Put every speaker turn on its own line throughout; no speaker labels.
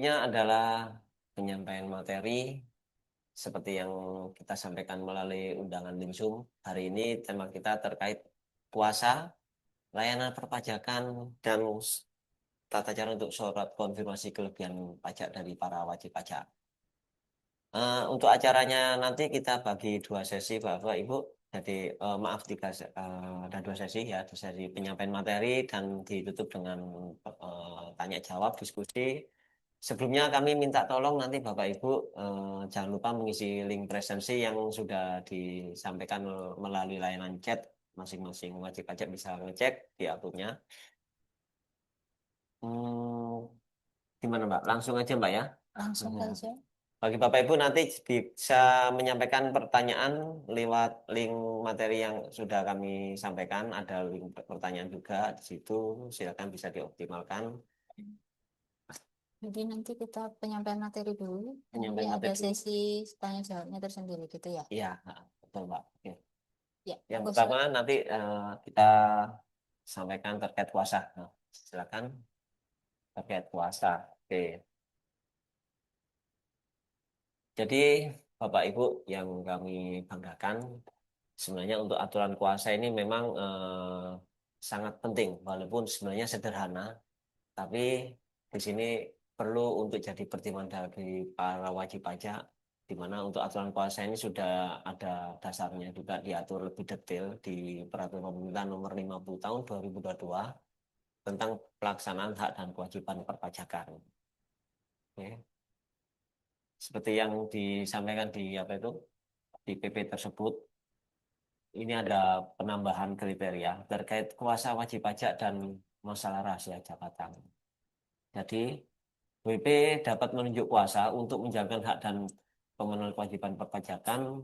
berikutnya adalah penyampaian materi seperti yang kita sampaikan melalui undangan link Zoom. Hari ini tema kita terkait puasa, layanan perpajakan, dan tata cara untuk surat konfirmasi kelebihan pajak dari para wajib pajak. Untuk acaranya nanti kita bagi dua sesi, Bapak Ibu. Jadi maaf ada dua sesi ya, ada sesi penyampaian materi dan ditutup dengan tanya jawab diskusi. Sebelumnya kami minta tolong nanti Bapak Ibu jangan lupa mengisi link presensi yang sudah disampaikan melalui layanan chat. Masing-masing wajib pajak bisa ngecek di akunnya. Hmm, Gimana Mbak? Langsung aja Mbak ya.
Langsung
Ya.
saja.
Bagi Bapak Ibu nanti bisa menyampaikan pertanyaan lewat link materi yang sudah kami sampaikan. Ada link pertanyaan juga di situ. Silakan bisa dioptimalkan.
Jadi nanti kita penyampaian materi dulu, nanti
Penyampaian
ada
materi dulu.
sesi tanya jawabnya tersendiri gitu ya.
Iya, betul Mbak. Oke.
Ya,
Yang
monggo
pertama
silakan.
nanti kita sampaikan terkait puasa. Nah, silakan terkait puasa. Oke. Jadi Bapak Ibu yang kami banggakan, sebenarnya untuk aturan puasa ini memang sangat penting, walaupun sebenarnya sederhana, tapi di sini perlu untuk jadi pertimbangan dari para wajib pajak, di mana untuk aturan puasa ini sudah ada dasarnya juga diatur lebih detail di Peraturan Pemerintah Nomor 50 Tahun 2022 tentang pelaksanaan hak dan kewajiban perpajakan. Oke. Seperti yang disampaikan di apa itu di PP tersebut, ini ada penambahan kriteria terkait kuasa wajib pajak dan masalah rahasia jabatan. Jadi, WP dapat menunjuk kuasa untuk menjalankan hak dan pemenuhan kewajiban perpajakan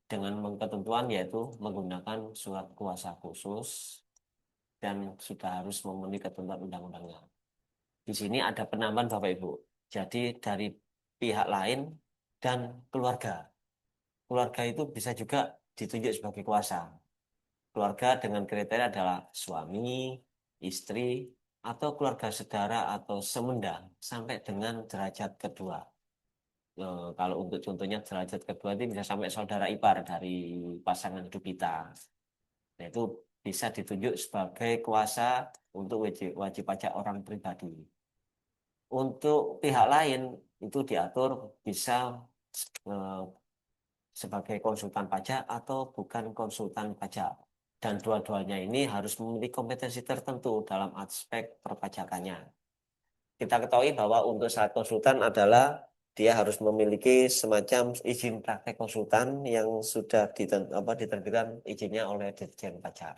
dengan ketentuan yaitu menggunakan surat kuasa khusus dan sudah harus memenuhi ketentuan undang-undangnya. Di sini ada penambahan Bapak Ibu. Jadi dari pihak lain dan keluarga. Keluarga itu bisa juga ditunjuk sebagai kuasa. Keluarga dengan kriteria adalah suami, istri, atau keluarga saudara atau semenda sampai dengan derajat kedua. Kalau untuk contohnya derajat kedua itu bisa sampai saudara ipar dari pasangan hidup kita. Nah, itu bisa ditunjuk sebagai kuasa untuk wajib pajak orang pribadi. Untuk pihak lain itu diatur bisa eh, sebagai konsultan pajak atau bukan konsultan pajak. Dan dua-duanya ini harus memiliki kompetensi tertentu dalam aspek perpajakannya. Kita ketahui bahwa untuk saat konsultan adalah dia harus memiliki semacam izin praktek konsultan yang sudah diterbitkan izinnya oleh Ditjen Pajak.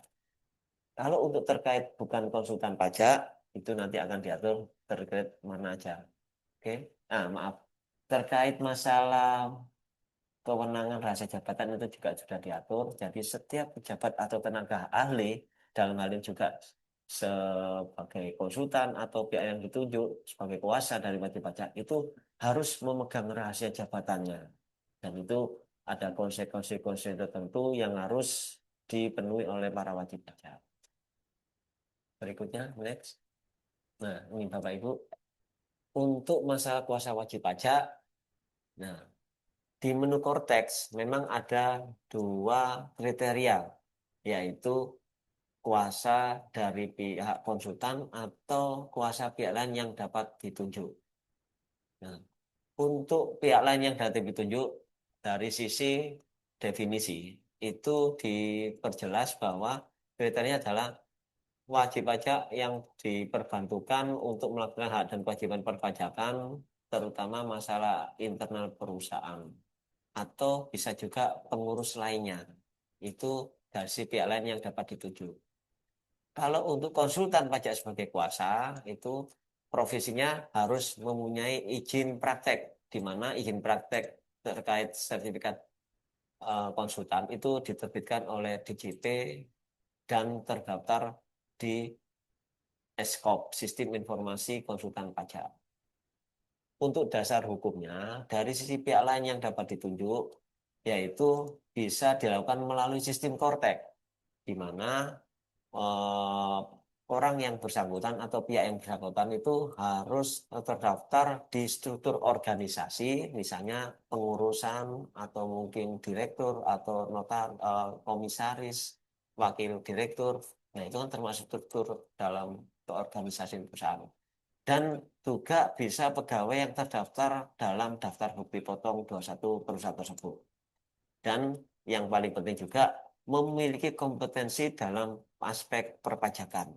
Kalau untuk terkait bukan konsultan pajak, itu nanti akan diatur terkait mana aja. Oke, maaf. Terkait masalah kewenangan rahasia jabatan itu juga sudah diatur. Jadi setiap pejabat atau tenaga ahli dalam hal ini juga sebagai konsultan atau pihak yang ditunjuk sebagai kuasa dari wajib pajak itu harus memegang rahasia jabatannya. Dan itu ada konsekuensi tertentu yang harus dipenuhi oleh para wajib pajak. Berikutnya, next. Nah, ini Bapak Ibu, untuk masalah kuasa wajib pajak, nah di menu Cortex memang ada dua kriteria, yaitu kuasa dari pihak konsultan atau kuasa pihak lain yang dapat ditunjuk. Nah, untuk pihak lain yang dapat ditunjuk dari sisi definisi itu diperjelas bahwa kriteria adalah wajib pajak yang diperbantukan untuk melakukan hak dan kewajiban perpajakan, terutama masalah internal perusahaan atau bisa juga pengurus lainnya. Itu dari si pihak lain yang dapat ditunjuk. Kalau untuk konsultan pajak sebagai kuasa, itu profesinya harus mempunyai izin praktek, di mana izin praktek terkait sertifikat konsultan itu diterbitkan oleh DJP dan terdaftar di SKOP, Sistem Informasi Konsultan Pajak. Untuk dasar hukumnya, dari sisi pihak lain yang dapat ditunjuk, yaitu bisa dilakukan melalui sistem Kortek, di mana orang yang bersangkutan atau pihak yang bersangkutan itu harus terdaftar di struktur organisasi, misalnya pengurusan atau mungkin direktur atau komisaris, wakil direktur. Nah, itu kan termasuk struktur dalam organisasi perusahaan. Dan juga bisa pegawai yang terdaftar dalam daftar bukti potong 21 perusahaan tersebut. Dan yang paling penting juga memiliki kompetensi dalam aspek perpajakan.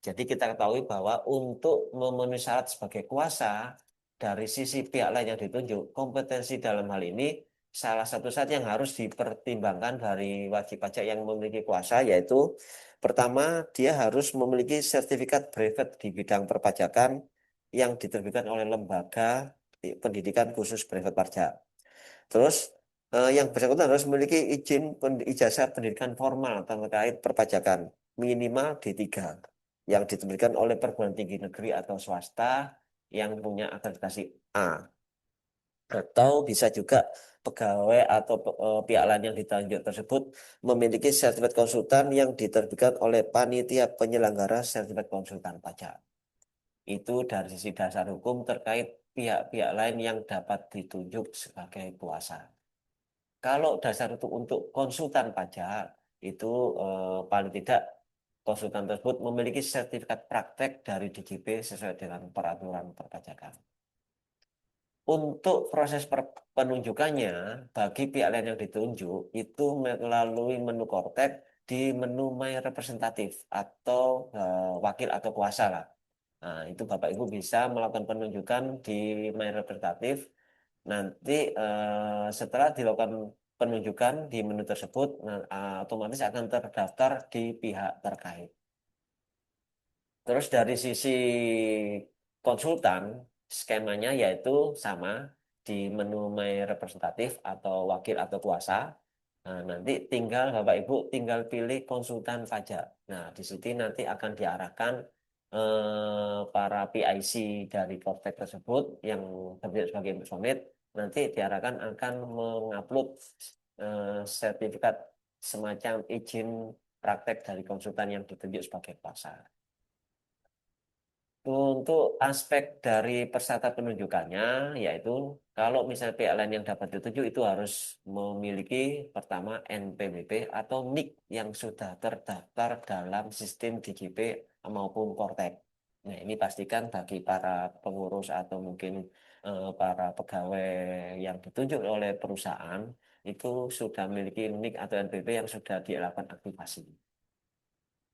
Jadi kita ketahui bahwa untuk memenuhi syarat sebagai kuasa dari sisi pihak lain yang ditunjuk, kompetensi dalam hal ini salah satu syarat yang harus dipertimbangkan dari wajib pajak yang memiliki kuasa yaitu pertama dia harus memiliki sertifikat brevet di bidang perpajakan yang diterbitkan oleh lembaga pendidikan khusus brevet pajak. Terus yang bersangkutan harus memiliki ijazah pendidikan formal terkait perpajakan minimal D3 yang diterbitkan oleh perguruan tinggi negeri atau swasta yang punya akreditasi A. Atau bisa juga pegawai atau pihak lain yang ditunjuk tersebut memiliki sertifikat konsultan yang diterbitkan oleh panitia penyelenggara sertifikat konsultan pajak. Itu dari sisi dasar hukum terkait pihak-pihak lain yang dapat ditunjuk sebagai kuasa. Kalau dasar untuk konsultan pajak itu paling tidak konsultan tersebut memiliki sertifikat praktek dari DJP sesuai dengan peraturan perpajakan. Untuk proses penunjukannya bagi pihak lain yang ditunjuk itu melalui menu Kortek di menu My Representative atau wakil atau kuasa lah. Nah, itu Bapak Ibu bisa melakukan penunjukan di My Representative. Nanti setelah dilakukan penunjukan di menu tersebut, nah, otomatis akan terdaftar di pihak terkait. Terus dari sisi konsultan, skemanya yaitu sama di menu My Representative atau wakil atau kuasa. Nah, nanti tinggal Bapak Ibu tinggal pilih konsultan pajak. Nah, di sini nanti akan diarahkan para PIC dari Kortek tersebut yang terlihat sebagai personit nanti diarahkan akan mengupload sertifikat semacam izin praktek dari konsultan yang ditunjuk sebagai kuasa. Untuk aspek dari peserta penunjukannya, yaitu kalau misalnya pihak lain yang dapat ditunjuk itu harus memiliki pertama NPWP atau NIK yang sudah terdaftar dalam sistem DJP maupun Kortek. Nah, ini pastikan bagi para pengurus atau mungkin para pegawai yang ditunjuk oleh perusahaan itu sudah memiliki NIK atau NPWP yang sudah dilakukan aktivasi.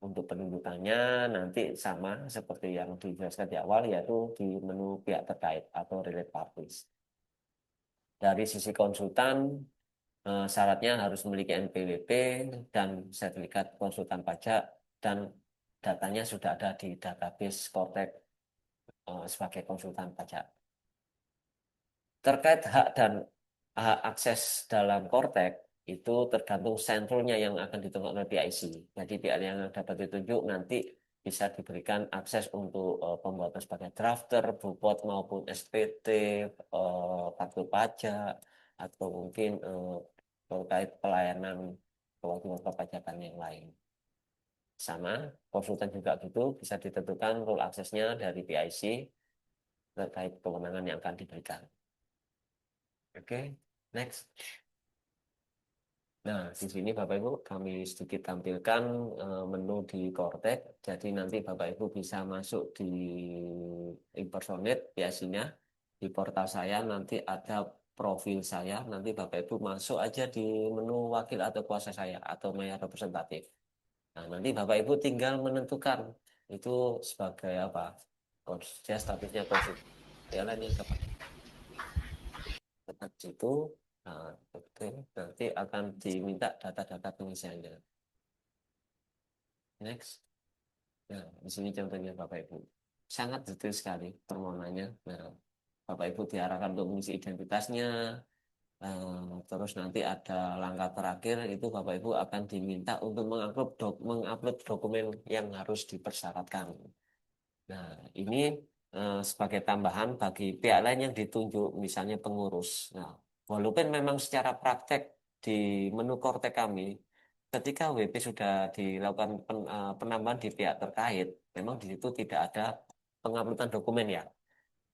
Untuk penunjukannya nanti sama seperti yang dijelaskan di awal yaitu di menu pihak terkait atau relate parties. Dari sisi konsultan syaratnya harus memiliki NPWP dan sertifikat konsultan pajak dan datanya sudah ada di database Kortek sebagai konsultan pajak. Terkait hak dan hak akses dalam Kortek itu tergantung sentralnya yang akan ditentukan oleh PIC. Jadi pihak yang dapat ditunjuk nanti bisa diberikan akses untuk pembuatan sebagai drafter, bupot maupun SPT, kartu pajak, atau mungkin terkait pelayanan kewajiban perpajakan yang lain. Sama, konsultan juga gitu bisa ditentukan role aksesnya dari PIC terkait kewenangan yang akan diberikan. Oke, next. Nah, di sini Bapak Ibu kami sedikit tampilkan menu di Kortek. Jadi nanti Bapak Ibu bisa masuk di Impersonate biasanya di portal saya nanti ada profil saya. Nanti Bapak Ibu masuk aja di menu wakil atau kuasa saya atau maya representatif. Nah, nanti Bapak Ibu tinggal menentukan itu sebagai apa? Dia statusnya konsul. Ya lain yang dapat tepat situ. Nah, oke, nanti akan diminta data-data pengisiannya. Next. Nah, di sini contohnya Bapak Ibu. Sangat detail sekali permohonannya. Nah, Bapak Ibu diarahkan untuk mengisi identitasnya. Terus nanti ada langkah terakhir itu Bapak Ibu akan diminta untuk mengupload dokumen yang harus dipersyaratkan. Nah, ini sebagai tambahan bagi pihak lain yang ditunjuk, misalnya pengurus. Nah, walaupun memang secara praktek di menu Kortek kami ketika WP sudah dilakukan penambahan di pihak terkait, memang di situ tidak ada penguploadan dokumen ya.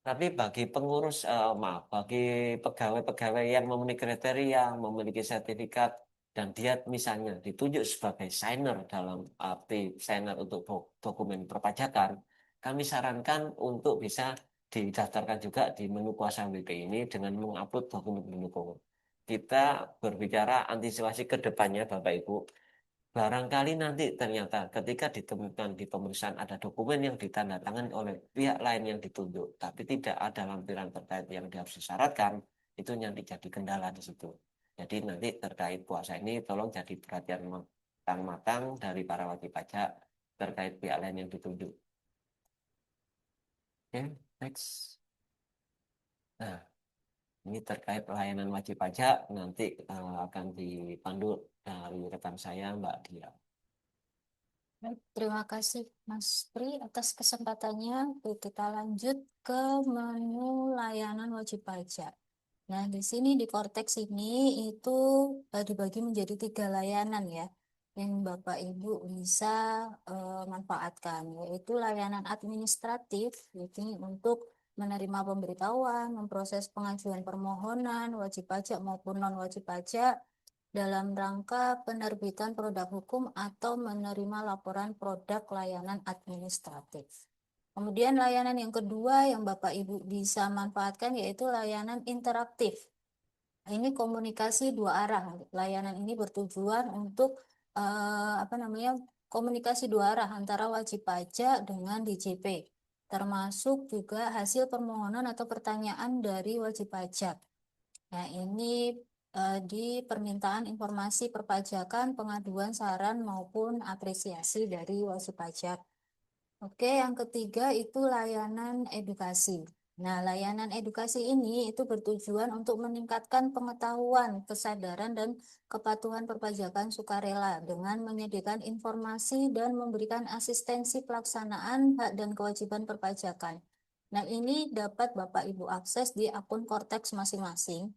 Tapi bagi pengurus, maaf, bagi pegawai-pegawai yang memenuhi kriteria, memiliki sertifikat, dan dia misalnya ditunjuk sebagai signer dalam arti signer untuk dokumen perpajakan, kami sarankan untuk bisa didaftarkan juga di menu kuasa WP ini dengan mengupload dokumen pendukung. Kita berbicara antisipasi ke depannya, Bapak Ibu. Barangkali nanti ternyata ketika ditemukan di pemeriksaan ada dokumen yang ditandatangani oleh pihak lain yang ditunjuk, tapi tidak ada lampiran terkait yang harus disyaratkan, itu nanti jadi kendala di situ. Jadi nanti terkait puasa ini tolong jadi perhatian matang-matang dari para wajib pajak terkait pihak lain yang ditunjuk. Oke, next. Nah, ini terkait layanan wajib pajak nanti akan dipandu dari rekan saya, Mbak Dia.
Baik, terima kasih Mas Pri atas kesempatannya. Oke, kita lanjut ke menu layanan wajib pajak. Nah, di sini di Cortex ini itu dibagi menjadi 3 layanan ya, yang Bapak Ibu bisa manfaatkan, yaitu layanan administratif, yaitu untuk menerima pemberitahuan, memproses pengajuan permohonan wajib pajak maupun non wajib pajak dalam rangka penerbitan produk hukum atau menerima laporan produk layanan administratif. Kemudian layanan yang kedua yang Bapak Ibu bisa manfaatkan yaitu layanan interaktif. Ini komunikasi 2 arah. Layanan ini bertujuan untuk apa namanya, komunikasi 2 arah antara wajib pajak dengan DJP, termasuk juga hasil permohonan atau pertanyaan dari wajib pajak. Nah, ini di permintaan informasi perpajakan, pengaduan saran maupun apresiasi dari wajib pajak. Oke, yang ketiga itu layanan edukasi. Nah, layanan edukasi ini itu bertujuan untuk meningkatkan pengetahuan, kesadaran, dan kepatuhan perpajakan sukarela dengan menyediakan informasi dan memberikan asistensi pelaksanaan hak dan kewajiban perpajakan. Nah, ini dapat Bapak Ibu akses di akun Cortex masing-masing.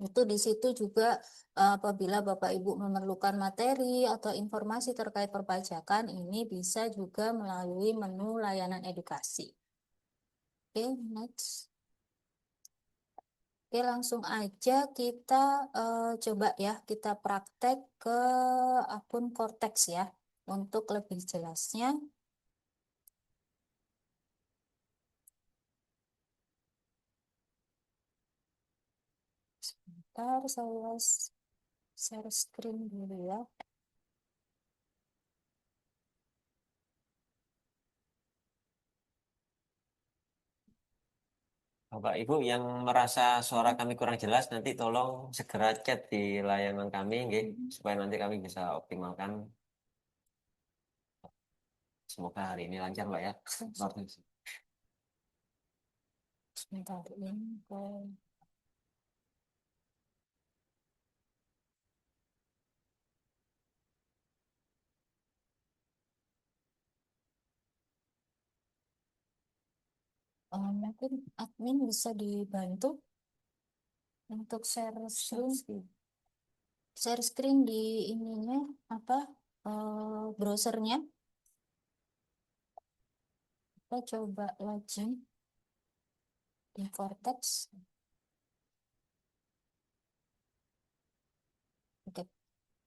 Itu di situ juga apabila Bapak Ibu memerlukan materi atau informasi terkait perpajakan, ini bisa juga melalui menu layanan edukasi. Oke, next. Oke, langsung aja kita coba ya, kita praktek ke akun Cortex ya. Untuk lebih jelasnya, sebentar saya share screen dulu ya.
Bapak Ibu yang merasa suara kami kurang jelas nanti tolong segera chat di layanan kami nggih, supaya nanti kami bisa optimalkan. Semoga hari ini lancar Mbak ya.
Sebentar ini mungkin admin bisa dibantu untuk share screen di ininya apa browsernya. Kita coba login di Cortex. Oke,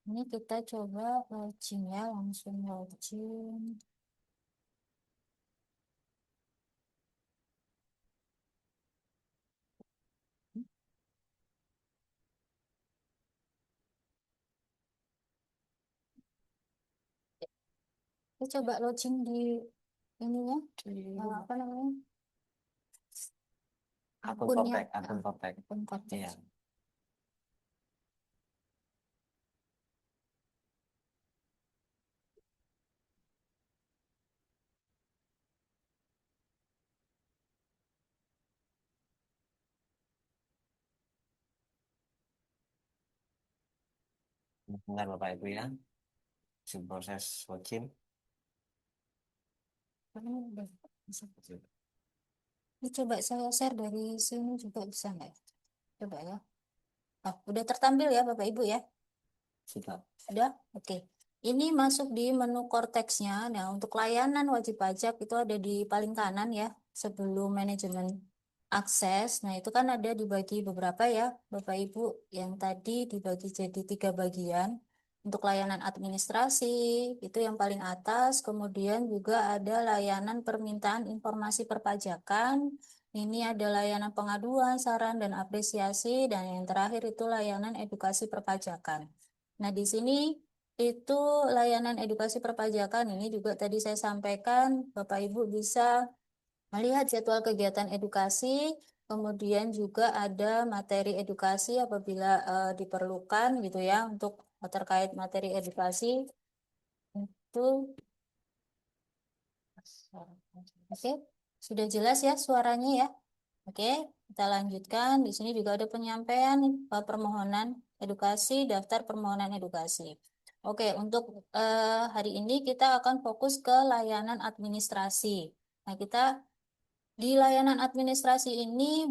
ini kita coba login ya, langsung login. Kita coba login di ininya, apa namanya,
Akun
akunnya,
Koptek, akun Koptek.
akun Cortex.
Iya. Bentar Bapak Ibu ya. Sim proses login.
Ini udah bisa. Ini coba saya share dari sini juga bisa nggak ya? Coba ya. Oh, udah tertampil ya Bapak Ibu ya.
Sudah.
Udah? Oke. Ini masuk di menu korteksnya. Nah, untuk layanan wajib pajak itu ada di paling kanan ya, sebelum manajemen akses. Nah, itu kan ada dibagi beberapa ya, Bapak Ibu, yang tadi dibagi jadi 3 bagian. Untuk layanan administrasi, itu yang paling atas. Kemudian juga ada layanan permintaan informasi perpajakan. Ini ada layanan pengaduan, saran, dan apresiasi. Dan yang terakhir itu layanan edukasi perpajakan. Nah, di sini itu layanan edukasi perpajakan ini juga tadi saya sampaikan, Bapak Ibu bisa melihat jadwal kegiatan edukasi, kemudian juga ada materi edukasi apabila diperlukan gitu ya untuk terkait materi edukasi itu. Oke, sudah jelas ya suaranya ya. Oke, kita lanjutkan. Di sini juga ada penyampaian permohonan edukasi, daftar permohonan edukasi. Oke, untuk hari ini kita akan fokus ke layanan administrasi. Nah, kita di layanan administrasi ini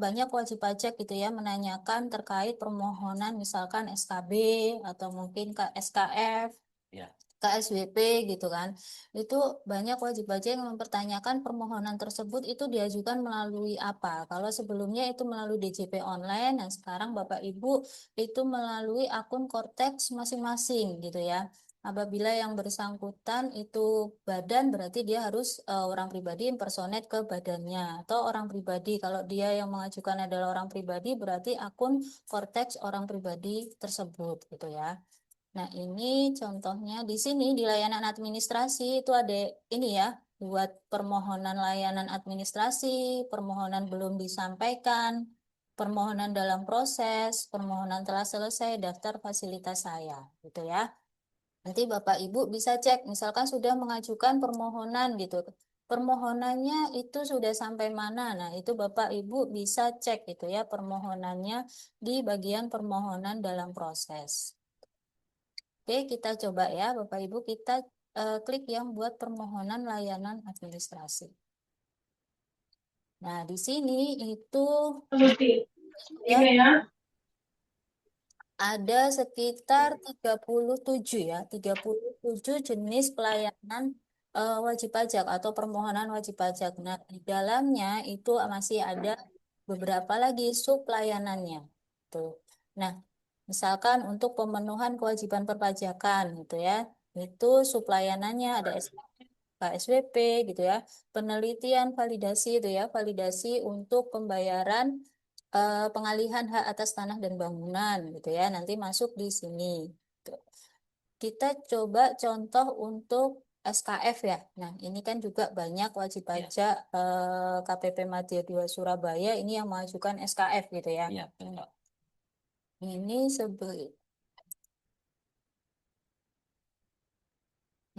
banyak wajib pajak gitu ya menanyakan terkait permohonan misalkan SKB atau mungkin ke SKF,
Ya.
KSWP gitu kan. Itu banyak wajib pajak yang mempertanyakan permohonan tersebut itu diajukan melalui apa. Kalau sebelumnya itu melalui DJP online, nah sekarang Bapak Ibu itu melalui akun Kortex masing-masing gitu ya. Apabila yang bersangkutan itu badan berarti dia harus orang pribadi impersonate ke badannya atau orang pribadi. Kalau dia yang mengajukan adalah orang pribadi berarti akun Kortex orang pribadi tersebut gitu ya. Nah, ini contohnya di sini di layanan administrasi itu ada ini ya, buat permohonan layanan administrasi, permohonan belum disampaikan, permohonan dalam proses, permohonan telah selesai, daftar fasilitas saya, gitu ya. Nanti Bapak Ibu bisa cek, misalkan sudah mengajukan permohonan gitu. Permohonannya itu sudah sampai mana? Nah, itu Bapak Ibu bisa cek itu ya permohonannya di bagian permohonan dalam proses. Oke, kita coba ya, Bapak Ibu, kita klik yang buat permohonan layanan administrasi. Nah, di sini itu ya ada sekitar 37 ya, 37 jenis pelayanan wajib pajak atau permohonan wajib pajak. Nah, di dalamnya itu masih ada beberapa lagi sub layanannya. Tuh. Nah, misalkan untuk pemenuhan kewajiban perpajakan gitu ya, itu sub layanannya ada KSWP gitu ya, penelitian validasi itu ya, validasi untuk pembayaran pengalihan hak atas tanah dan bangunan gitu ya, nanti masuk di sini. Tuh. Kita coba contoh untuk SKF ya. Nah, ini kan juga banyak wajib pajak KPP Madya 2 Surabaya ini yang mengajukan SKF gitu ya.
Iya, betul.
Ini sebelum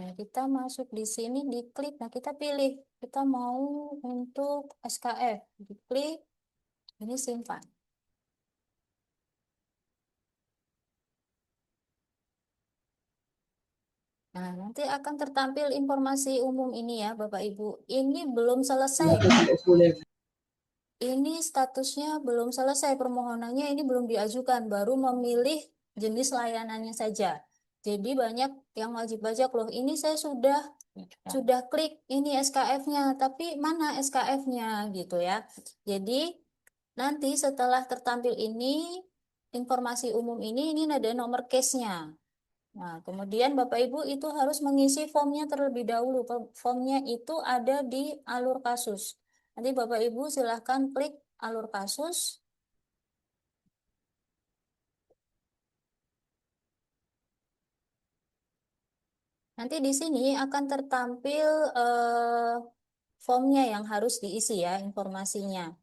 Nah, kita masuk di sini, diklik. Nah, kita pilih. Kita mau untuk SKF. Diklik, ini simpan. Nah, nanti akan tertampil informasi umum ini ya, Bapak Ibu. Ini belum selesai. Ini statusnya belum selesai permohonannya, ini belum diajukan, baru memilih jenis layanannya saja. Jadi banyak yang wajib pajak loh. Ini saya sudah klik ini SKF-nya, tapi mana SKF-nya gitu ya. Jadi nanti setelah tertampil ini informasi umum ini ada nomor case-nya. Nah, kemudian Bapak Ibu itu harus mengisi formnya terlebih dahulu. Formnya itu ada di alur kasus. Nanti Bapak Ibu silahkan klik alur kasus. Nanti di sini akan tertampil formnya yang harus diisi ya, informasinya.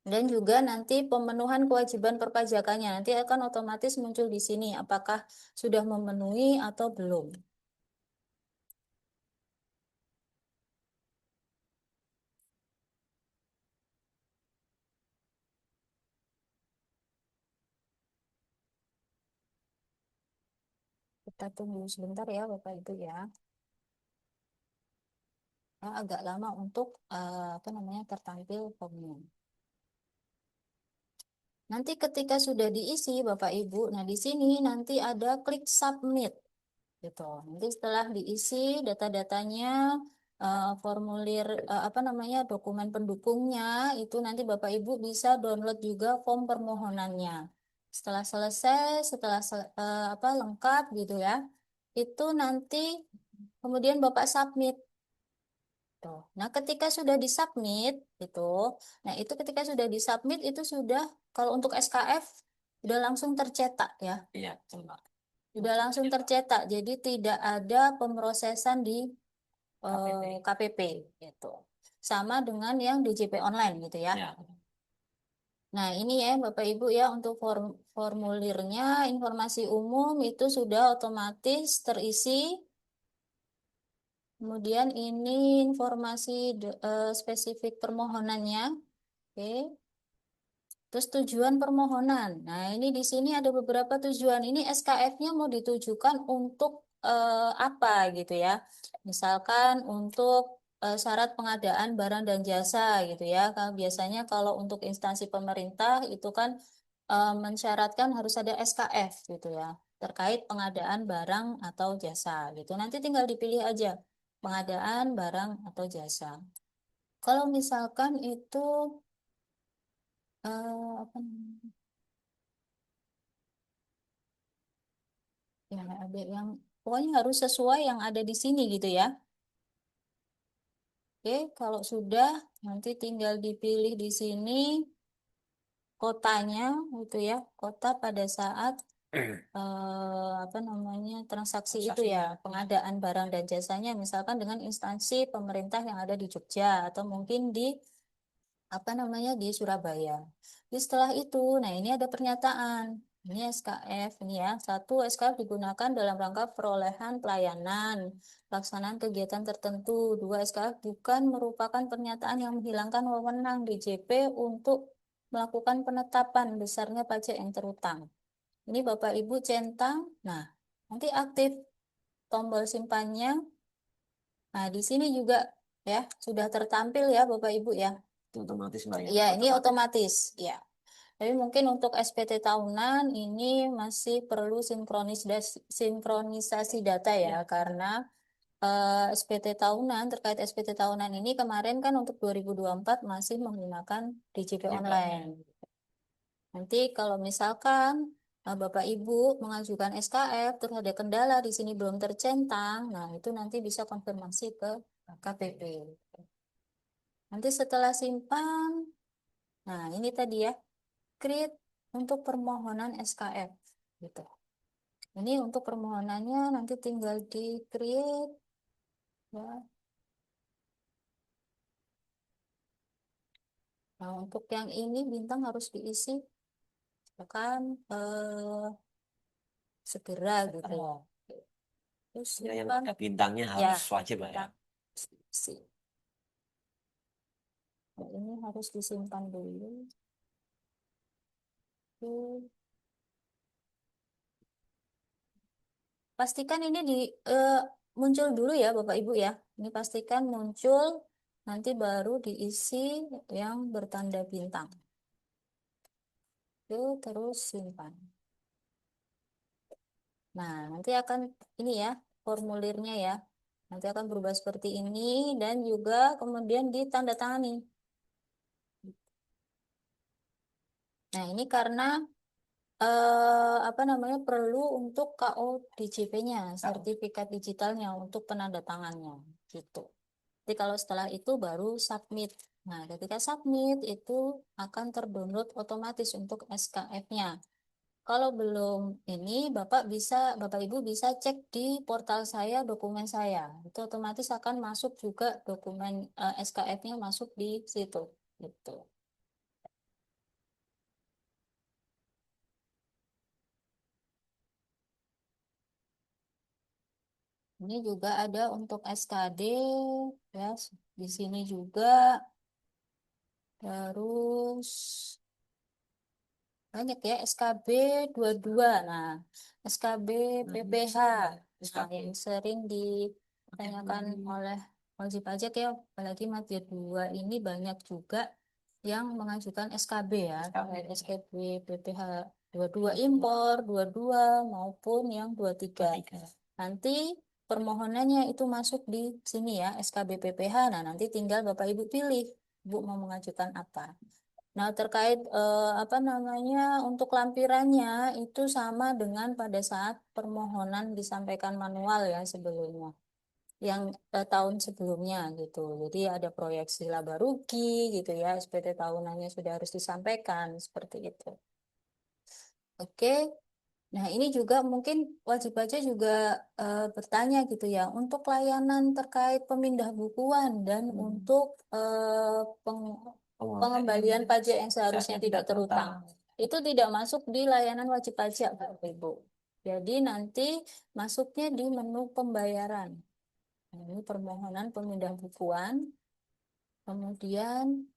Dan juga nanti pemenuhan kewajiban perpajakannya. Nanti akan otomatis muncul di sini apakah sudah memenuhi atau belum. Kita tunggu sebentar ya Bapak Ibu ya. Agak lama untuk apa namanya tertampil formnya. Nanti ketika sudah diisi Bapak Ibu, nah di sini nanti ada klik submit gitu. Nanti setelah diisi data-datanya, formulir apa namanya dokumen pendukungnya itu nanti Bapak Ibu bisa download juga form permohonannya. Setelah selesai, apa lengkap gitu ya, itu nanti kemudian Bapak submit. Tuh. Nah, ketika sudah disubmit itu, nah itu ketika sudah disubmit itu sudah kalau untuk SKF sudah langsung tercetak ya.
Iya, coba.
Sudah langsung tercetak. Jadi tidak ada pemrosesan di KPP gitu. Sama dengan yang DJP online gitu ya.
Ya.
Nah, ini ya Bapak Ibu ya untuk formulirnya informasi umum itu sudah otomatis terisi. Kemudian ini informasi spesifik permohonannya. Oke. Terus tujuan permohonan. Nah, ini di sini ada beberapa tujuan. Ini SKF-nya mau ditujukan untuk apa gitu ya. Misalkan untuk syarat pengadaan barang dan jasa gitu ya. Kalau biasanya kalau untuk instansi pemerintah itu kan mensyaratkan harus ada SKF gitu ya. Terkait pengadaan barang atau jasa gitu. Nanti tinggal dipilih aja pengadaan barang atau jasa. Kalau misalkan itu apa namanya? Ya, ada yang pokoknya harus sesuai yang ada di sini gitu ya. Oke, kalau sudah nanti tinggal dipilih di sini kotanya gitu ya. Kota pada saat apa namanya transaksi itu ya, pengadaan barang dan jasanya misalkan dengan instansi pemerintah yang ada di Jogja atau mungkin di apa namanya di Surabaya. Jadi setelah itu, nah ini ada pernyataan. Ini SKF, ini ya. Satu, SKF digunakan dalam rangka perolehan pelayanan, pelaksanaan kegiatan tertentu. Dua, SKF bukan merupakan pernyataan yang menghilangkan wewenang DJP untuk melakukan penetapan besarnya pajak yang terutang. Ini Bapak Ibu centang. Nah, nanti aktif tombol simpannya. Nah, di sini juga ya sudah tertampil ya Bapak Ibu ya.
Itu otomatis Mbak ya.
Ya, ini otomatis, ya. Tapi mungkin untuk SPT tahunan ini masih perlu sinkronisasi data ya,
Ya.
karena SPT tahunan terkait SPT tahunan ini kemarin kan untuk 2024 masih menggunakan DJP
DJP
online. Nanti kalau misalkan Bapak Ibu mengajukan SKF terus ada kendala di sini belum tercentang, nah itu nanti bisa konfirmasi ke KPP. Nanti setelah simpan, nah ini tadi ya create untuk permohonan SKF gitu. Ini untuk permohonannya nanti tinggal di create ya. Nah, untuk yang ini bintang harus diisi kan segera gitu ya. Terus
Ya, yang
simpan
ada bintangnya
ya
harus wajib Mbak ya.
bintang harus diisi. Nah, ini harus disimpan dulu. Oke. Pastikan ini eh, muncul dulu ya Bapak Ibu ya. Ini pastikan muncul, nanti baru diisi yang bertanda bintang. Oke, terus simpan. Nah, nanti akan ini ya formulirnya ya. Nanti akan berubah seperti ini dan juga kemudian ditandatangani. Nah, ini karena apa namanya perlu untuk KO DJP-nya, sertifikat digitalnya untuk penandatangannya gitu. Jadi kalau setelah itu baru submit. Nah, ketika submit itu akan terdownload otomatis untuk SKF-nya. Kalau belum ini, Bapak Ibu bisa cek di portal saya, dokumen saya. Itu otomatis akan masuk juga dokumen SKF-nya masuk di situ. Gitu. Ini juga ada untuk SKD, ya. Di sini juga. Terus banyak ya SKB 22. Nah, SKB PPH. Nah, yang sering ditanyakan oleh wajib pajak ya, apalagi Madya 2 ini banyak juga yang mengajukan SKB ya,
SKB.
terkait SKB BPH 22 impor, 22 maupun yang 23. Nanti permohonannya itu masuk di sini ya, SKB PPH. Nah, nanti tinggal Bapak Ibu pilih, Bu mau mengajukan apa. Nah, terkait apa namanya untuk lampirannya itu sama dengan pada saat permohonan disampaikan manual ya sebelumnya, yang tahun sebelumnya gitu. Jadi ada proyeksi laba rugi gitu ya, SPT tahunannya sudah harus disampaikan seperti itu. Oke. Nah, ini juga mungkin wajib pajak juga bertanya gitu ya, untuk layanan terkait pemindah bukuan dan untuk pengembalian pajak yang seharusnya tidak terutang. Itu tidak masuk di layanan wajib pajak, Bapak Ibu. Jadi nanti masuknya di menu pembayaran. Nah, ini permohonan pemindah bukuan, kemudian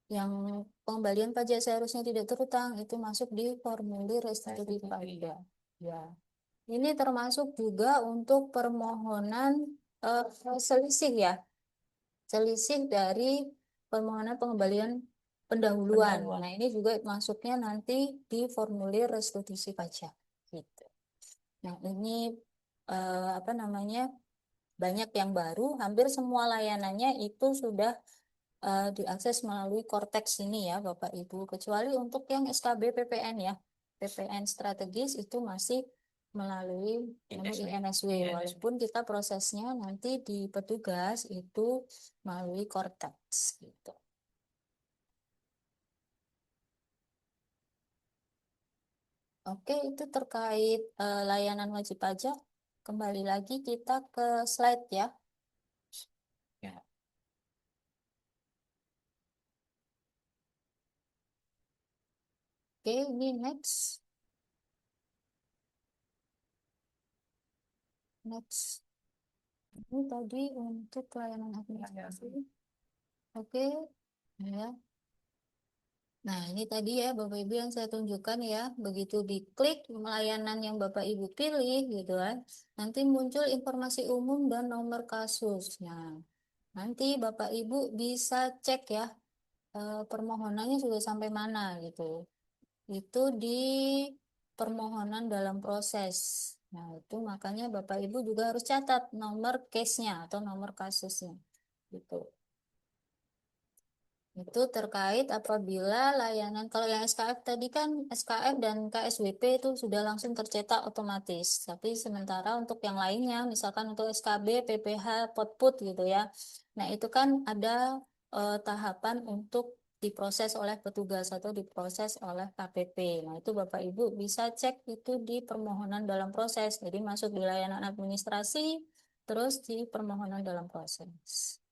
yang pengembalian pajak seharusnya tidak terutang itu masuk di formulir restitusi pajak. Ya. Ini termasuk juga untuk permohonan eh, selisih ya, selisih dari permohonan pengembalian pendahuluan. Nah, ini juga masuknya nanti di formulir restitusi pajak. Gitu. Nah, ini apa namanya banyak yang baru, hampir semua layanannya itu sudah diakses melalui Cortex ini ya, Bapak Ibu. Kecuali untuk yang SKB PPN ya, PPN strategis itu masih melalui menu INSW, walaupun kita prosesnya nanti di petugas itu melalui Cortex gitu. Oke, itu terkait layanan wajib pajak. Kembali lagi kita ke slide ya.
Ya.
Oke, ini next. Next. Ini tadi untuk layanan administrasi. Oke, ya. Nah, ini tadi ya Bapak Ibu yang saya tunjukkan ya. Begitu diklik layanan yang Bapak Ibu pilih gitu kan. Nanti muncul informasi umum dan nomor kasus. Nah, nanti Bapak Ibu bisa cek ya permohonannya sudah sampai mana gitu. Itu di permohonan dalam proses. Nah, itu makanya Bapak Ibu juga harus catat nomor case-nya atau nomor kasusnya. Gitu. Itu terkait apabila layanan, kalau yang SKF tadi kan SKF dan KSWP itu sudah langsung tercetak otomatis. Tapi sementara untuk yang lainnya, misalkan untuk SKB, PPH, Potput gitu ya. Nah itu kan ada tahapan untuk diproses oleh petugas atau diproses oleh KPP. Nah itu Bapak Ibu bisa cek itu di permohonan dalam proses. Jadi masuk di layanan administrasi, terus di permohonan dalam proses.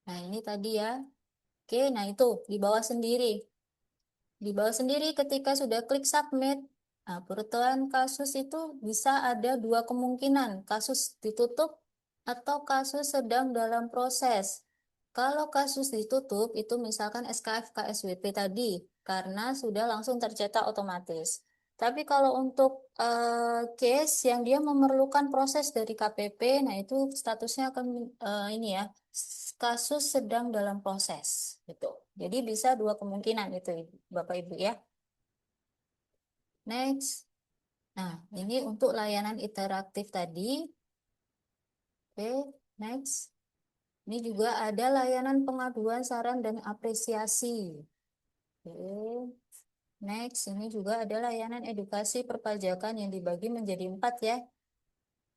Nah ini tadi ya. Oke, nah itu di bawah sendiri. Di bawah sendiri ketika sudah klik submit, nah, perutuhan kasus itu bisa ada dua kemungkinan, kasus ditutup atau kasus sedang dalam proses. Kalau kasus ditutup itu misalkan SKF KSWP tadi, karena sudah langsung tercetak otomatis. Tapi kalau untuk case yang dia memerlukan proses dari KPP, nah itu statusnya akan ini ya, kasus sedang dalam proses gitu. Jadi bisa dua kemungkinan itu Bapak Ibu ya. Next. Nah, ini untuk layanan interaktif tadi. Oke, next. Ini juga ada layanan pengaduan saran dan apresiasi. Oke. Next, ini juga ada layanan edukasi perpajakan yang dibagi menjadi 4 ya.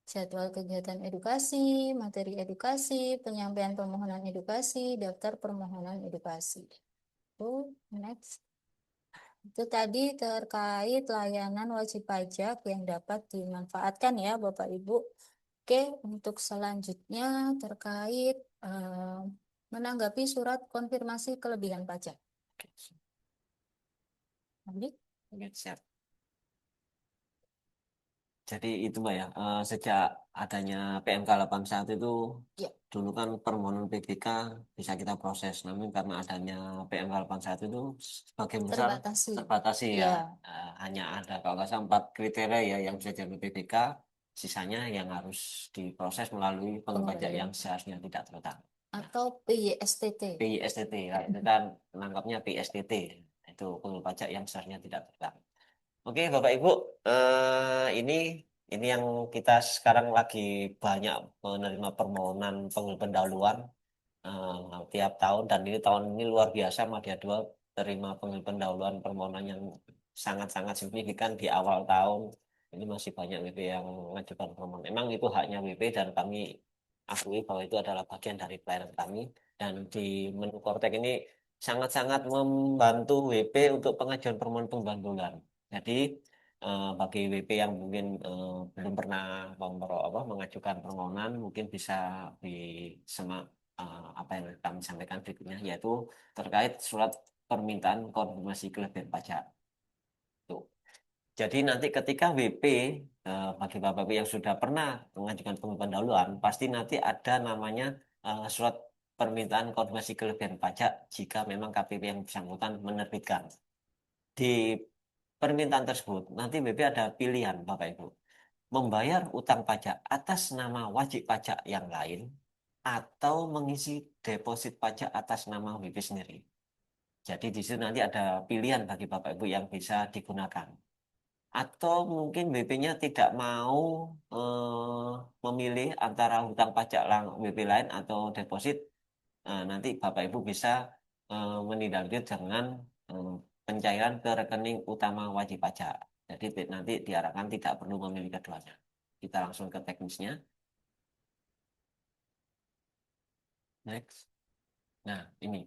Jadwal kegiatan edukasi, materi edukasi, penyampaian permohonan edukasi, daftar permohonan edukasi. Next. Itu tadi terkait layanan wajib pajak yang dapat dimanfaatkan ya Bapak Ibu. Oke, untuk selanjutnya terkait menanggapi surat konfirmasi kelebihan pajak. Lanjut.
Oke, siap. Jadi itu Mbak ya, sejak adanya PMK 81 itu
Ya,
dulu kan permohonan PPK bisa kita proses, namun karena adanya PMK 81 itu sebagian besar
terbatasi.
terbatasi ya.
Ya,
Hanya ada kalau nggak salah 4 kriteria ya yang bisa jadi PPK, sisanya yang harus diproses melalui pengembang pajak yang
pengembalian.
seharusnya tidak terutang.
atau PYSTT.
PISTT, nah, itu kan menangkapnya PSTT, itu pengumpulan pajak yang seharusnya tidak berhutang. Oke, Bapak Ibu, ini yang kita sekarang lagi banyak menerima permohonan pengumpulan pendahuluan tiap tahun, dan ini tahun ini luar biasa. Madya 2 terima pengumpulan pendahuluan permohonan yang sangat-sangat signifikan di awal tahun. Ini masih banyak WP yang mengajukan permohonan. Memang itu haknya WP dan kami akui bahwa itu adalah bagian dari pelayanan kami. Dan di menu Kortek ini sangat-sangat membantu WP untuk pengajuan permohonan pengumpulan pendahuluan. Jadi bagi WP yang mungkin belum pernah mengajukan permohonan, mungkin bisa disemak apa yang kami sampaikan berikutnya, yaitu terkait surat permintaan konfirmasi kelebihan pajak. Tuh. Jadi nanti ketika WP bagi Bapak-Ibu yang sudah pernah mengajukan pengumuman pendahuluan, pasti nanti ada namanya surat permintaan konfirmasi kelebihan pajak jika memang KPP yang bersangkutan menerbitkan. Di permintaan tersebut nanti WP ada pilihan Bapak Ibu, membayar utang pajak atas nama wajib pajak yang lain atau mengisi deposit pajak atas nama WP sendiri. Jadi di situ nanti ada pilihan bagi Bapak Ibu yang bisa digunakan. Atau mungkin WP-nya tidak mau memilih antara hutang pajak WP lain atau deposit. Nanti Bapak Ibu bisa menindaklanjut dengan eh, pencairan ke rekening utama wajib pajak. Jadi nanti diarahkan tidak perlu memilih keduanya. Kita langsung ke teknisnya. Next. Nah, ini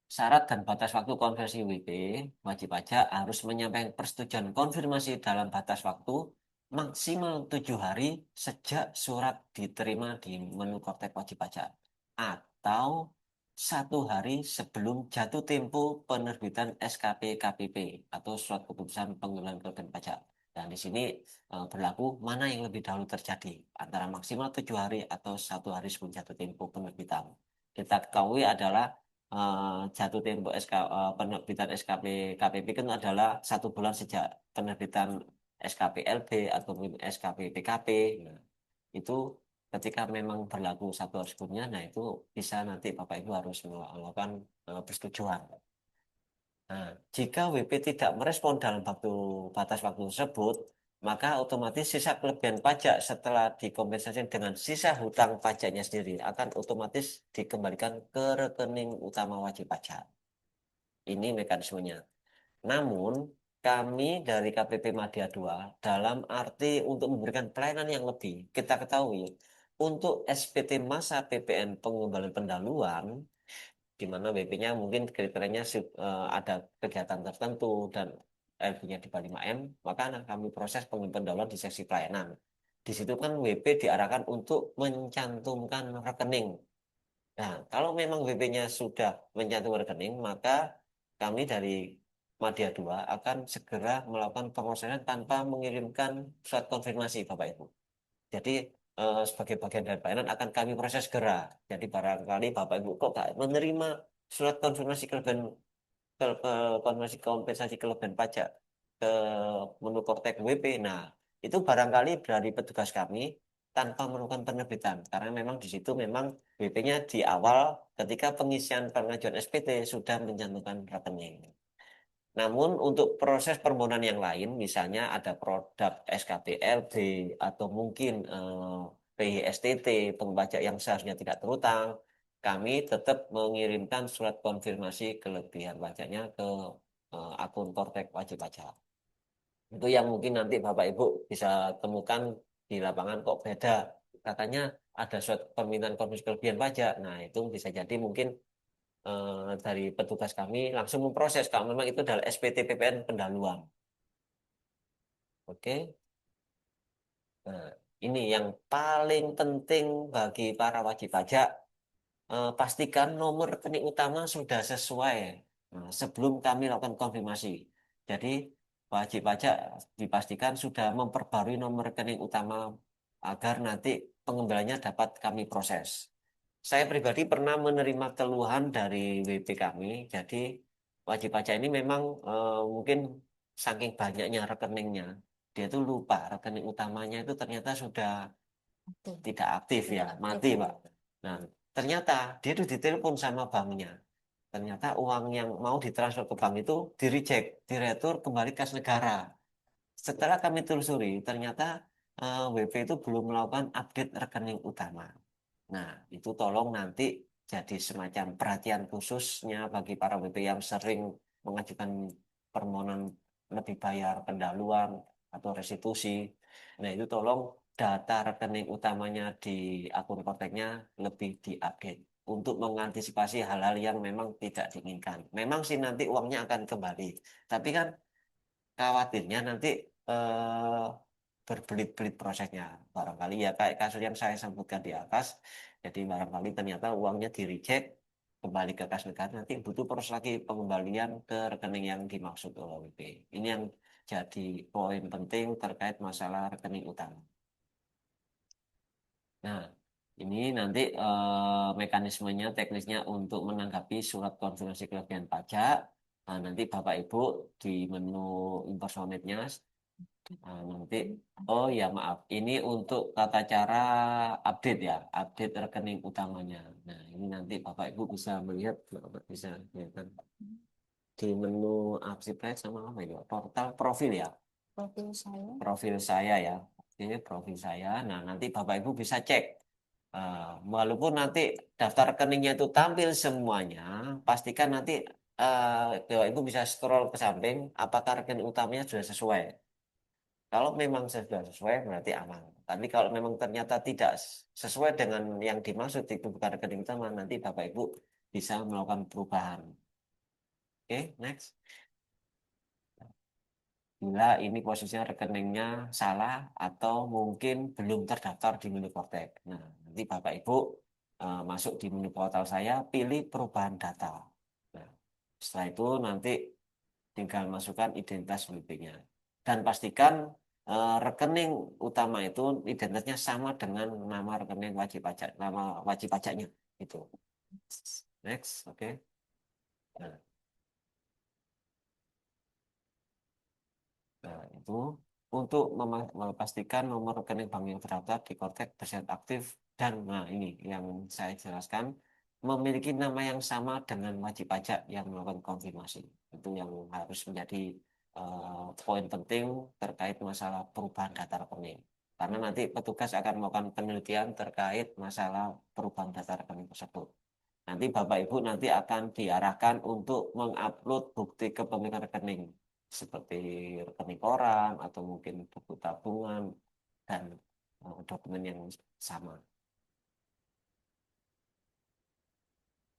syarat dan batas waktu konversi WP wajib pajak harus menyampaikan persetujuan konfirmasi dalam batas waktu maksimal 7 hari sejak surat diterima di menu Kortek wajib pajak, atau 1 hari sebelum jatuh tempo penerbitan SKP KPP atau surat keputusan penggunaan kelebihan pajak. Dan di sini berlaku mana yang lebih dahulu terjadi, antara maksimal 7 hari atau 1 hari sebelum jatuh tempo penerbitan. Kita ketahui adalah jatuh tempo penerbitan SKP KPP kan adalah 1 bulan sejak penerbitan SKP LB atau SKP PKP. Nah, itu ketika memang berlaku 1 hari sebelumnya, nah itu bisa nanti Bapak Ibu harus melakukan persetujuan. Nah, jika WP tidak merespon dalam batas waktu tersebut, maka otomatis sisa kelebihan pajak setelah dikompensasi dengan sisa hutang pajaknya sendiri akan otomatis dikembalikan ke rekening utama wajib pajak. Ini mekanismenya. Namun, kami dari KPP Madya 2 dalam arti untuk memberikan pelayanan yang lebih, kita ketahui untuk SPT masa PPN pengembalian pendahuluan, di mana WP-nya mungkin kriterianya ada kegiatan tertentu dan LB-nya di bawah 5M, maka akan kami proses pengembalian pendahuluan di seksi pelayanan. Di situ kan WP diarahkan untuk mencantumkan rekening. Nah, kalau memang WP-nya sudah mencantumkan rekening, maka kami dari Madya 2 akan segera melakukan pengoperasian tanpa mengirimkan surat konfirmasi, Bapak Ibu. Jadi sebagai bagian dari pelayanan akan kami proses segera. Jadi barangkali Bapak Ibu kok nggak menerima surat konfirmasi kelebihan konfirmasi kompensasi kelebihan pajak ke menu Kortek WP. Nah, itu barangkali dari petugas kami tanpa melakukan penerbitan karena memang di situ memang WP-nya di awal ketika pengisian pengajuan SPT sudah mencantumkan rekening. Namun untuk proses permohonan yang lain, misalnya ada produk SKPLB atau mungkin PISTT, pembajak yang seharusnya tidak terutang, kami tetap mengirimkan surat konfirmasi kelebihan pajaknya ke akun Kortek wajib pajak. Itu yang mungkin nanti Bapak Ibu bisa temukan di lapangan kok beda. Katanya ada surat permintaan konfirmasi kelebihan pajak. Nah, itu bisa jadi mungkin dari petugas kami langsung memproses kalau memang itu adalah SPT PPN pendahuluan. Oke. Nah, ini yang paling penting bagi para wajib pajak, pastikan nomor rekening utama sudah sesuai sebelum kami lakukan konfirmasi. Jadi wajib pajak dipastikan sudah memperbarui nomor rekening utama agar nanti pengembaliannya dapat kami proses. Saya pribadi pernah menerima keluhan dari WP kami, jadi wajib pajak ini memang mungkin saking banyaknya rekeningnya, dia tuh lupa rekening utamanya itu ternyata sudah
Oke,
tidak aktif ya,
tidak aktif
mati
ya.
Pak. Nah, ternyata dia itu ditelepon sama banknya. Ternyata uang yang mau ditransfer ke bank itu di reject, diretur kembali kas negara. Setelah kami telusuri, ternyata WP itu belum melakukan update rekening utama. Nah, itu tolong nanti jadi semacam perhatian khususnya bagi para WP yang sering mengajukan permohonan lebih bayar pendahuluan atau restitusi. Nah, itu tolong data rekening utamanya di akun kontaknya lebih diupdate untuk mengantisipasi hal-hal yang memang tidak diinginkan. Memang sih nanti uangnya akan kembali, tapi kan khawatirnya nanti eh, berbelit-belit prosesnya. Barangkali ya kayak kasus yang saya sebutkan di atas, jadi barangkali ternyata uangnya di reject, kembali ke kas negara, nanti butuh proses lagi pengembalian ke rekening yang dimaksud oleh WP. Ini yang jadi poin penting terkait masalah rekening utama. Nah, ini nanti mekanismenya, teknisnya untuk menanggapi surat konfirmasi kelebihan pajak. Nah, nanti Bapak Ibu di menu impersonate-nya, nanti, oh ya maaf, ini untuk tata cara update ya, update rekening utamanya. Nah, ini nanti Bapak Ibu bisa melihat, bisa lihat di menu aksi price sama apa itu, portal profil ya,
Profil saya.
profil saya ya. Ini profil saya. Nah, nanti Bapak Ibu bisa cek. Eh, Walaupun nanti daftar rekeningnya itu tampil semuanya, pastikan nanti Bapak Ibu bisa scroll ke samping, apakah rekening utamanya sudah sesuai. Kalau memang sudah sesuai, berarti aman. Tapi kalau memang ternyata tidak sesuai dengan yang dimaksud, itu bukan rekening utama, nanti Bapak Ibu bisa melakukan perubahan. Oke, next. Bila ini posisinya rekeningnya salah atau mungkin belum terdaftar di menu Kortek. Nah, nanti Bapak Ibu masuk di menu portal saya, pilih perubahan data. Nah, setelah itu nanti tinggal masukkan identitas WP-nya. Dan pastikan rekening utama itu identitasnya sama dengan nama rekening wajib pajak, nama wajib pajaknya. Itu. Next, oke. Nah, Nah, itu untuk memastikan nomor rekening bank yang terdaftar di Kortek bersifat aktif dan nah ini yang saya jelaskan memiliki nama yang sama dengan wajib pajak yang melakukan konfirmasi. Itu yang harus menjadi poin penting terkait masalah perubahan data rekening. Karena nanti petugas akan melakukan penelitian terkait masalah perubahan data rekening tersebut. Nanti Bapak Ibu nanti akan diarahkan untuk mengupload bukti kepemilikan rekening seperti rekening orang atau mungkin buku tabungan dan dokumen yang sama.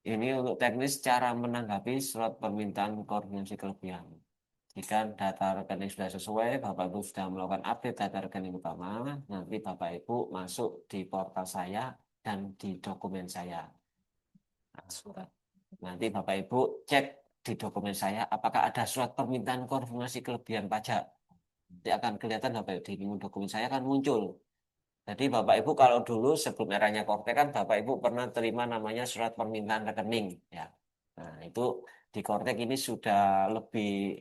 Ini untuk teknis cara menanggapi surat permintaan koordinasi kelebihan. Jika data rekening sudah sesuai, Bapak Ibu sudah melakukan update data rekening utama, nanti Bapak Ibu masuk di portal saya dan di dokumen saya.
Surat.
Nanti Bapak Ibu cek di dokumen saya apakah ada surat permintaan konfirmasi kelebihan pajak. Nanti akan kelihatan Bapak Ibu di menu dokumen saya akan muncul. Jadi Bapak Ibu kalau dulu sebelum eranya Korte kan Bapak Ibu pernah terima namanya surat permintaan rekening ya. Nah, itu di Kortek ini sudah lebih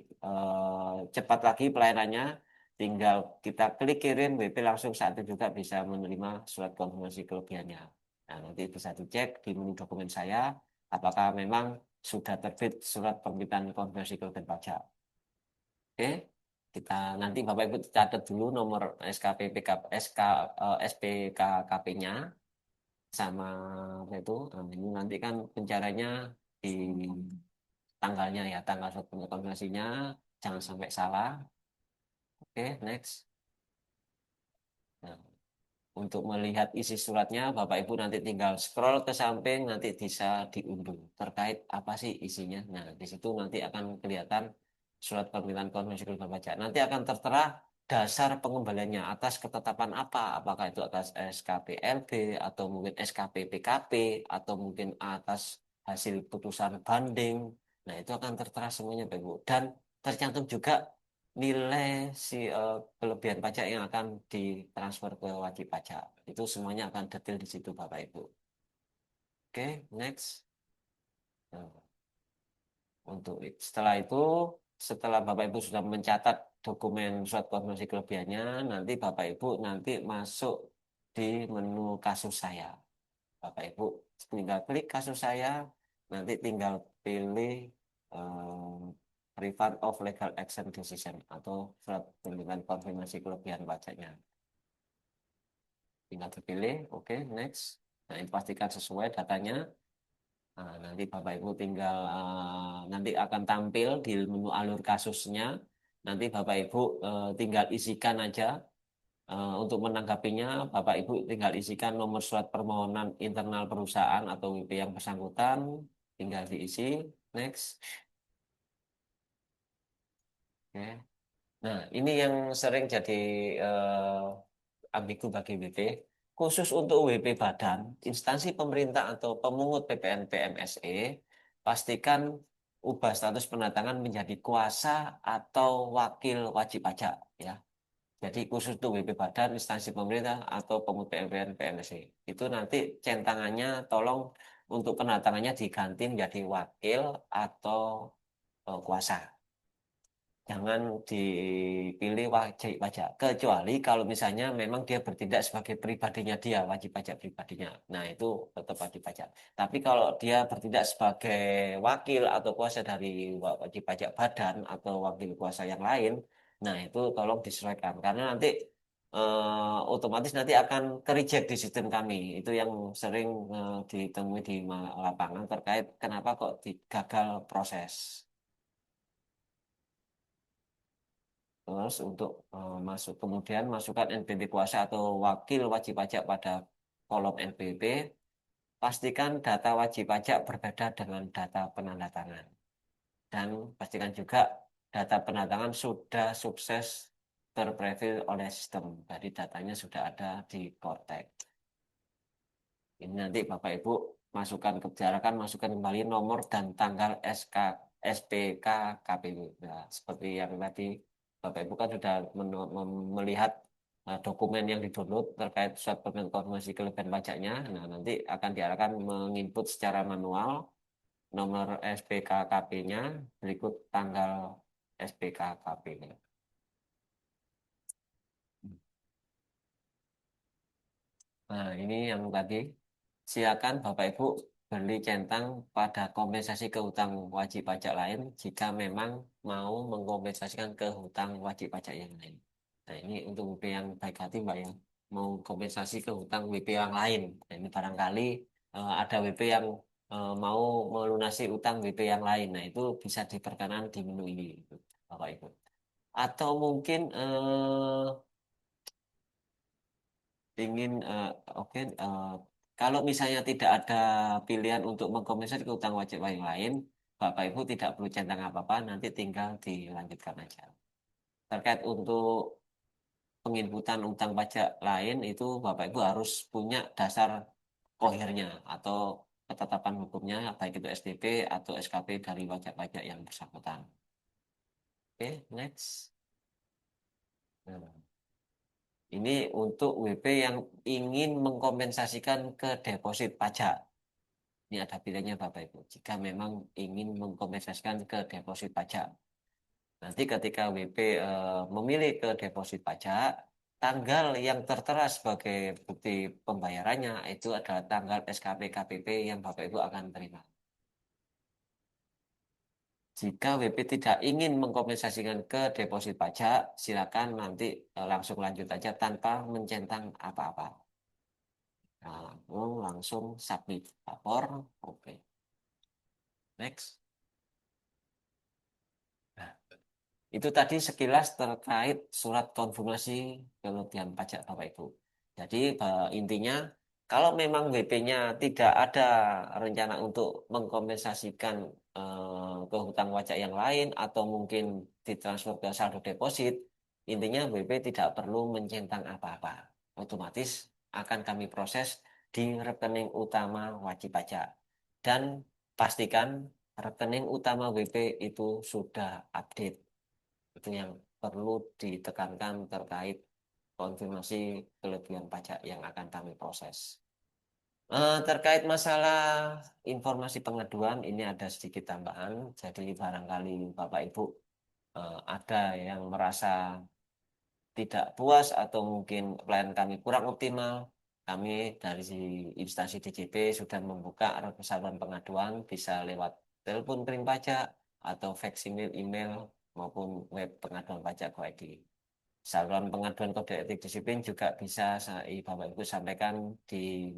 cepat lagi pelayanannya. Tinggal kita klik kirim WP langsung saat itu juga bisa menerima surat konfirmasi kelebihannya. Nah, nanti bisa dicek di menu dokumen saya apakah memang sudah terbit surat permintaan konfirmasi kelebihan pajak. Oke, kita nanti Bapak Ibu catat dulu nomor SKP PK, SK, SPKKP-nya sama apa itu. Nah, ini nanti kan pencariannya di tanggalnya ya, tanggal surat konfirmasinya jangan sampai salah. Oke, next. Nah, untuk melihat isi suratnya, Bapak Ibu nanti tinggal scroll ke samping, nanti bisa diunduh terkait apa sih isinya. Nah, di situ nanti akan kelihatan surat permintaan konfirmasi keluarga pajak. Nanti akan tertera dasar pengembaliannya atas ketetapan apa, apakah itu atas SKPLB atau mungkin SKP-PKP atau mungkin atas hasil putusan banding. Nah, itu akan tertera semuanya, Bapak Ibu. Dan tercantum juga nilai si kelebihan pajak yang akan ditransfer ke wajib pajak. Itu semuanya akan detail di situ Bapak Ibu. Oke, next. Nah, setelah itu, setelah Bapak Ibu sudah mencatat dokumen surat konfirmasi kelebihannya, nanti Bapak Ibu nanti masuk di menu kasus saya. Bapak Ibu tinggal klik kasus saya, nanti tinggal pilih refund of legal action decision atau surat tuntutan konfirmasi kelebihan pajaknya. Tinggal dipilih, oke, next. Nah, ini pastikan sesuai datanya. Nah, nanti Bapak Ibu tinggal nanti akan tampil di menu alur kasusnya. Nanti Bapak Ibu tinggal isikan aja. Untuk menanggapinya, Bapak Ibu tinggal isikan nomor surat permohonan internal perusahaan atau WP yang bersangkutan, tinggal diisi. Next. Oke. Nah, ini yang sering jadi ambigu bagi WP. Khusus untuk WP Badan, instansi pemerintah atau pemungut PPN PMSE, pastikan ubah status pendatangan menjadi kuasa atau wakil wajib pajak, ya. Jadi khusus untuk WP Badan, instansi pemerintah atau pemungut PPN PMSE. Itu nanti centangannya tolong untuk pendatangannya diganti menjadi wakil atau kuasa. Jangan dipilih wajib pajak, kecuali kalau misalnya memang dia bertindak sebagai pribadinya dia, wajib pajak pribadinya. Nah, itu tetap wajib pajak. Tapi kalau dia bertindak sebagai wakil atau kuasa dari wajib pajak badan atau wakil kuasa yang lain, nah itu tolong disesuaikan. Karena nanti otomatis nanti akan ke-reject di sistem kami. Itu yang sering ditemui di lapangan terkait kenapa kok gagal proses. Terus untuk masuk kemudian masukkan NPWP kuasa atau wakil wajib pajak pada kolom NPWP. Pastikan data wajib pajak berbeda dengan data penandatangan. Dan pastikan juga data penandatangan sudah sukses terpreview oleh sistem. Jadi datanya sudah ada di Cortex. Ini nanti Bapak Ibu masukkan kembali nomor dan tanggal SPK KPU. Nah, seperti yang tadi Bapak Ibu kan sudah melihat dokumen yang didownload terkait surat permintaan konfirmasi kelebihan pajaknya. Nah, nanti akan diarahkan menginput secara manual nomor SPK KP-nya berikut tanggal SPK KP-nya. Nah, ini yang tadi. Silakan Bapak Ibu beli centang pada kompensasi ke hutang wajib pajak lain jika memang mau mengkompensasikan ke hutang wajib pajak yang lain. Nah, ini untuk WP yang baik hati Mbak ya. Mau kompensasi ke hutang WP yang lain. Nah, ini barangkali ada WP yang mau melunasi utang WP yang lain. Nah, itu bisa diperkenan di menu ini, Bapak Ibu. Atau mungkin ingin oke kalau misalnya tidak ada pilihan untuk mengkompensasi ke utang wajib yang lain, Bapak Ibu tidak perlu centang apa-apa, nanti tinggal dilanjutkan aja. Terkait untuk penginputan utang pajak lain itu Bapak Ibu harus punya dasar kohirnya atau ketetapan hukumnya baik itu SDP atau SKP dari wajib pajak yang bersangkutan. Oke, next. Nah, ini untuk WP yang ingin mengkompensasikan ke deposit pajak. Ini ada pilihannya Bapak Ibu. Jika memang ingin mengkompensasikan ke deposit pajak. Nanti ketika WP memilih ke deposit pajak, tanggal yang tertera sebagai bukti pembayarannya itu adalah tanggal SKP KPP yang Bapak Ibu akan terima. Jika WP tidak ingin mengkompensasikan ke deposit pajak, silakan nanti langsung lanjut aja tanpa mencentang apa-apa. Nah, langsung submit lapor. Oke. Next. Nah, itu tadi sekilas terkait surat konfirmasi kelebihan pajak Bapak Ibu. Jadi intinya kalau memang WP-nya tidak ada rencana untuk mengkompensasikan ke hutang pajak yang lain atau mungkin ditransfer ke saldo deposit, intinya WP tidak perlu mencentang apa-apa. Otomatis akan kami proses di rekening utama wajib pajak. Dan pastikan rekening utama WP itu sudah update. Itu yang perlu ditekankan terkait konfirmasi kelebihan pajak yang akan kami proses. Terkait masalah informasi pengaduan, ini ada sedikit tambahan. Jadi barangkali Bapak Ibu ada yang merasa tidak puas atau mungkin pelayanan kami kurang optimal, kami dari instansi DJP sudah membuka saluran pengaduan bisa lewat telepon kirim pajak atau fax email, email maupun web pengaduan pajak Go ID. Saluran pengaduan kode etik disiplin juga bisa Bapak Ibu sampaikan di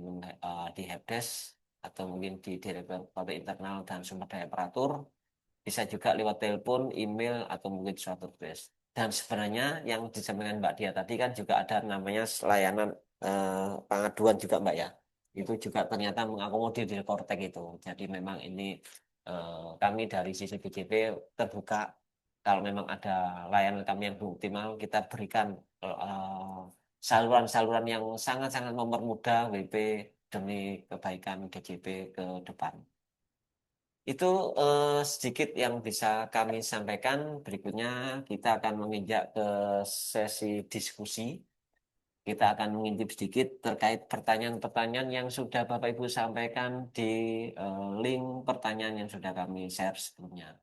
helpdesk atau mungkin di Direktorat Internal dan Sumber Daya Aparatur, bisa juga lewat telepon, email atau mungkin suatu tulis. Dan sebenarnya yang disampaikan Mbak Dia tadi kan juga ada namanya layanan pengaduan juga Mbak ya. Itu juga ternyata mengakomodir di Kortek itu. Jadi memang ini kami dari sisi BJP terbuka kalau memang ada layanan kami yang belum optimal, kita berikan saluran-saluran yang sangat-sangat mempermudah WP demi kebaikan DJP ke depan. Itu sedikit yang bisa kami sampaikan. Berikutnya kita akan menginjak ke sesi diskusi. Kita akan mengintip sedikit terkait pertanyaan-pertanyaan yang sudah Bapak Ibu sampaikan di link pertanyaan yang sudah kami share sebelumnya.